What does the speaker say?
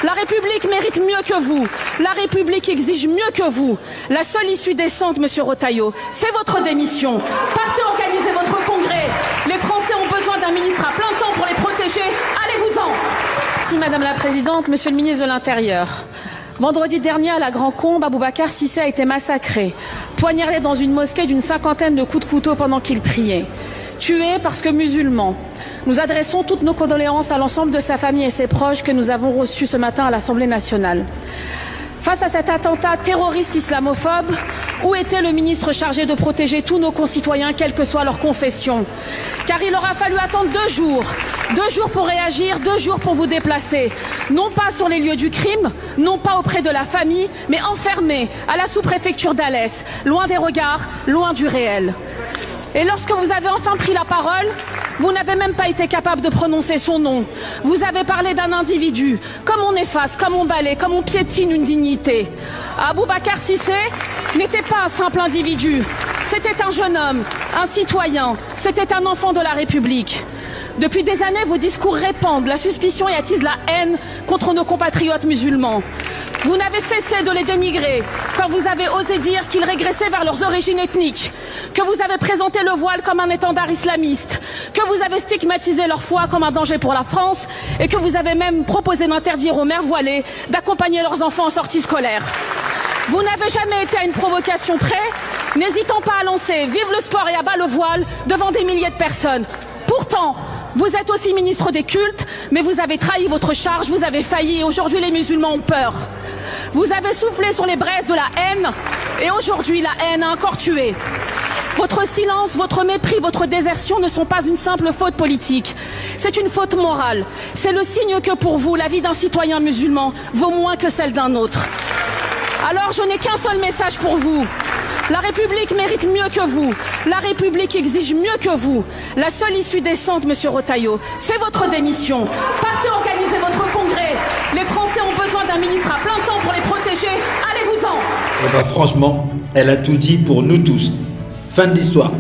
La République mérite mieux que vous. La République exige mieux que vous. La seule issue décente, monsieur Retailleau, c'est votre démission. Partez organiser votre congrès. Les Français ont besoin d'un ministre à plein temps pour les protéger. Allez-vous-en. Merci Madame la Présidente, Monsieur le ministre de l'Intérieur. Vendredi dernier, à la Grand-Combe, Boubacar Cissé a été massacré, poignardé dans une mosquée d'une 50aine de coups de couteau pendant qu'il priait. Tué parce que musulman. Nous adressons toutes nos condoléances à l'ensemble de sa famille et ses proches que nous avons reçus ce matin à l'Assemblée nationale. Face à cet attentat terroriste islamophobe, où était le ministre chargé de protéger tous nos concitoyens, quelle que soit leur confession? Car il aura fallu attendre 2 jours. 2 jours pour réagir, 2 jours pour vous déplacer. Non pas sur les lieux du crime, non pas auprès de la famille, mais enfermés à la sous-préfecture d'Alès, loin des regards, loin du réel. Et lorsque vous avez enfin pris la parole, vous n'avez même pas été capable de prononcer son nom. Vous avez parlé d'un individu, comme on efface, comme on balaie, comme on piétine une dignité. Boubacar Cissé n'était pas un simple individu. C'était un jeune homme, un citoyen, c'était un enfant de la République. Depuis des années, vos discours répandent la suspicion et attisent la haine contre nos compatriotes musulmans. Vous n'avez cessé de les dénigrer quand vous avez osé dire qu'ils régressaient vers leurs origines ethniques, que vous avez présenté le voile comme un étendard islamiste, que vous avez stigmatisé leur foi comme un danger pour la France et que vous avez même proposé d'interdire aux mères voilées d'accompagner leurs enfants en sortie scolaire. Vous n'avez jamais été à une provocation près, n'hésitant pas à lancer « Vive le sport et à bas le voile » devant des milliers de personnes. Pourtant, vous êtes aussi ministre des cultes, mais vous avez trahi votre charge, vous avez failli et aujourd'hui les musulmans ont peur. Vous avez soufflé sur les braises de la haine et aujourd'hui la haine a encore tué. Votre silence, votre mépris, votre désertion ne sont pas une simple faute politique. C'est une faute morale. C'est le signe que pour vous, la vie d'un citoyen musulman vaut moins que celle d'un autre. Alors je n'ai qu'un seul message pour vous. La République mérite mieux que vous. La République exige mieux que vous. La seule issue décente, monsieur Retailleau, c'est votre démission. Partez organiser votre congrès. Les Français ont besoin d'un ministre à plein temps pour les protéger. Allez-vous-en. Franchement, elle a tout dit pour nous tous. Fin de l'histoire.